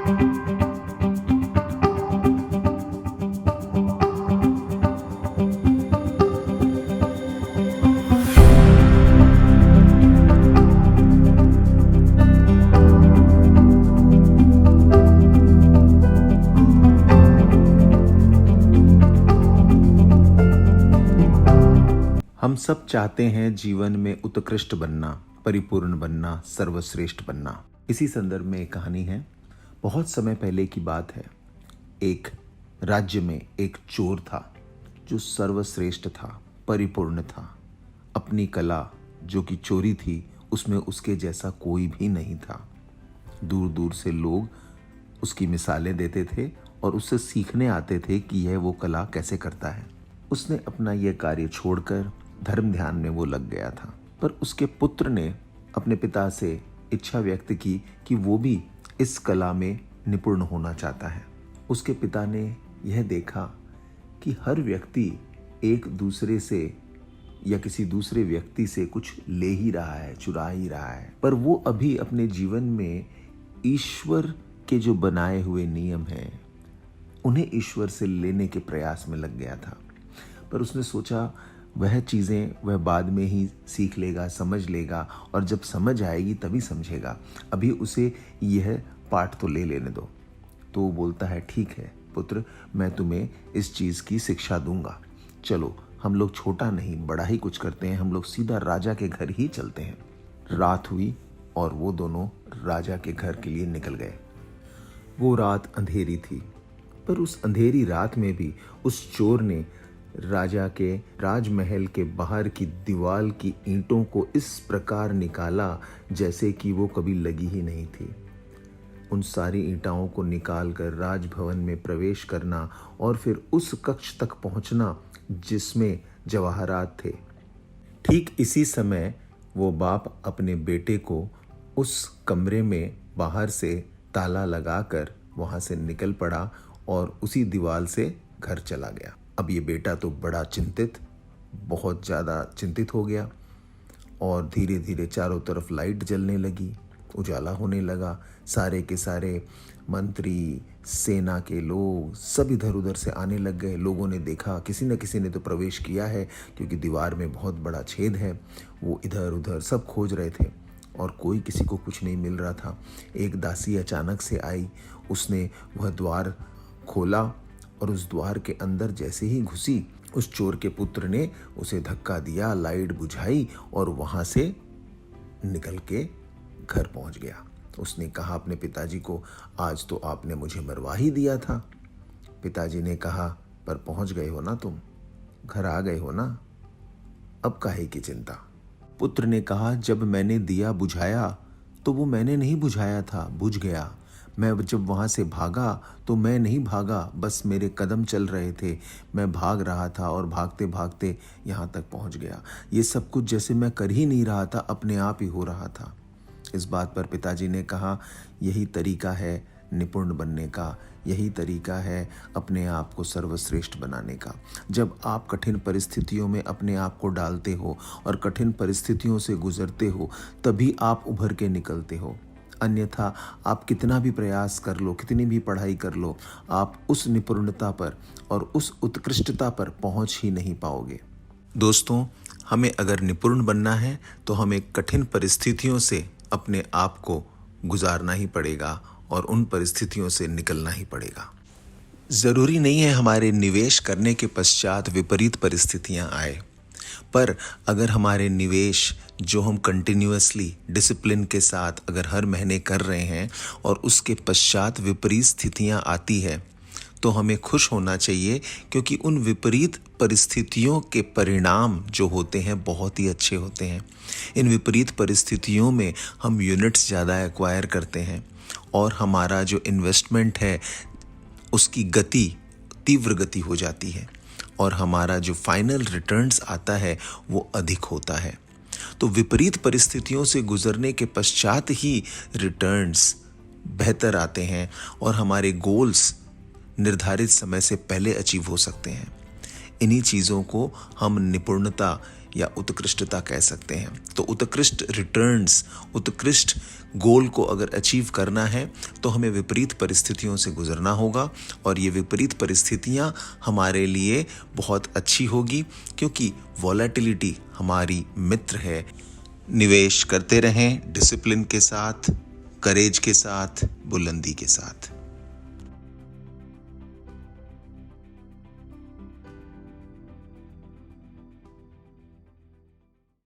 हम सब चाहते हैं जीवन में उत्कृष्ट बनना, परिपूर्ण बनना, सर्वश्रेष्ठ बनना। इसी संदर्भ में एक कहानी है। बहुत समय पहले की बात है। एक राज्य में एक चोर था जो सर्वश्रेष्ठ था, परिपूर्ण था। अपनी कला जो कि चोरी थी, उसमें उसके जैसा कोई भी नहीं था। दूर दूर से लोग उसकी मिसालें देते थे और उससे सीखने आते थे कि यह वो कला कैसे करता है। उसने अपना यह कार्य छोड़कर धर्म ध्यान में वो लग गया था। पर उसके पुत्र ने अपने पिता से इच्छा व्यक्त की कि वो भी इस कला में निपुण होना चाहता है। उसके पिता ने यह देखा कि हर व्यक्ति एक दूसरे से या किसी दूसरे व्यक्ति से कुछ ले ही रहा है, चुरा ही रहा है, पर वो अभी अपने जीवन में ईश्वर के जो बनाए हुए नियम हैं उन्हें ईश्वर से लेने के प्रयास में लग गया था। पर उसने सोचा वह चीज़ें वह बाद में ही सीख लेगा, समझ लेगा, और जब समझ आएगी तभी समझेगा। अभी उसे यह पाठ तो ले लेने दो। तो वो बोलता है, ठीक है पुत्र, मैं तुम्हें इस चीज़ की शिक्षा दूंगा। चलो, हम लोग छोटा नहीं बड़ा ही कुछ करते हैं, हम लोग सीधा राजा के घर ही चलते हैं। रात हुई और वो दोनों राजा के घर के लिए निकल गए। वो रात अंधेरी थी, पर उस अंधेरी रात में भी उस चोर ने राजा के राजमहल के बाहर की दीवार की ईंटों को इस प्रकार निकाला जैसे कि वो कभी लगी ही नहीं थी। उन सारी ईंटों को निकालकर राजभवन में प्रवेश करना और फिर उस कक्ष तक पहुंचना जिसमें जवाहरात थे। ठीक इसी समय वो बाप अपने बेटे को उस कमरे में बाहर से ताला लगाकर वहां से निकल पड़ा और उसी दीवार से घर चला गया। अब ये बेटा तो बड़ा चिंतित, बहुत ज़्यादा चिंतित हो गया और धीरे धीरे चारों तरफ लाइट जलने लगी, उजाला होने लगा। सारे के सारे मंत्री, सेना के लोग सब इधर उधर से आने लग गए। लोगों ने देखा किसी न किसी ने तो प्रवेश किया है, क्योंकि दीवार में बहुत बड़ा छेद है। वो इधर उधर सब खोज रहे थे और कोई किसी को कुछ नहीं मिल रहा था। एक दासी अचानक से आई, उसने वह द्वार खोला और उस द्वार के अंदर जैसे ही घुसी, उस चोर के पुत्र ने उसे धक्का दिया, लाइट बुझाई और वहां से निकल के घर पहुंच गया। उसने कहा अपने पिताजी को, आज तो आपने मुझे मरवा ही दिया था। पिताजी ने कहा, पर पहुंच गए हो ना तुम, घर आ गए हो ना, अब काहे की चिंता। पुत्र ने कहा, जब मैंने दिया बुझाया तो वो मैंने नहीं बुझाया था, बुझ गया। मैं जब वहाँ से भागा तो मैं नहीं भागा, बस मेरे कदम चल रहे थे, मैं भाग रहा था और भागते भागते यहाँ तक पहुँच गया। ये सब कुछ जैसे मैं कर ही नहीं रहा था, अपने आप ही हो रहा था। इस बात पर पिताजी ने कहा, यही तरीका है निपुण बनने का, यही तरीका है अपने आप को सर्वश्रेष्ठ बनाने का। जब आप कठिन परिस्थितियों में अपने आप को डालते हो और कठिन परिस्थितियों से गुजरते हो, तभी आप उभर के निकलते हो। अन्यथा आप कितना भी प्रयास कर लो, कितनी भी पढ़ाई कर लो, आप उस निपुणता पर और उस उत्कृष्टता पर पहुंच ही नहीं पाओगे। दोस्तों, हमें अगर निपुण बनना है तो हमें कठिन परिस्थितियों से अपने आप को गुजारना ही पड़ेगा और उन परिस्थितियों से निकलना ही पड़ेगा। ज़रूरी नहीं है हमारे निवेश करने के पश्चात विपरीत परिस्थितियां आए, पर अगर हमारे निवेश जो हम कंटिन्यूअसली डिसिप्लिन के साथ अगर हर महीने कर रहे हैं और उसके पश्चात विपरीत स्थितियां आती है, तो हमें खुश होना चाहिए, क्योंकि उन विपरीत परिस्थितियों के परिणाम जो होते हैं बहुत ही अच्छे होते हैं। इन विपरीत परिस्थितियों में हम यूनिट्स ज़्यादा एक्वायर करते हैं और हमारा जो इन्वेस्टमेंट है उसकी गति तीव्र गति हो जाती है और हमारा जो फाइनल रिटर्न्स आता है वो अधिक होता है। तो विपरीत परिस्थितियों से गुजरने के पश्चात ही रिटर्न्स बेहतर आते हैं और हमारे गोल्स निर्धारित समय से पहले अचीव हो सकते हैं। इन्हीं चीज़ों को हम निपुणता या उत्कृष्टता कह सकते हैं। तो उत्कृष्ट रिटर्न्स, उत्कृष्ट गोल को अगर अचीव करना है तो हमें विपरीत परिस्थितियों से गुजरना होगा, और ये विपरीत परिस्थितियां हमारे लिए बहुत अच्छी होगी, क्योंकि वॉलेटिलिटी हमारी मित्र है। निवेश करते रहें डिसिप्लिन के साथ, करेज के साथ, बुलंदी के साथ।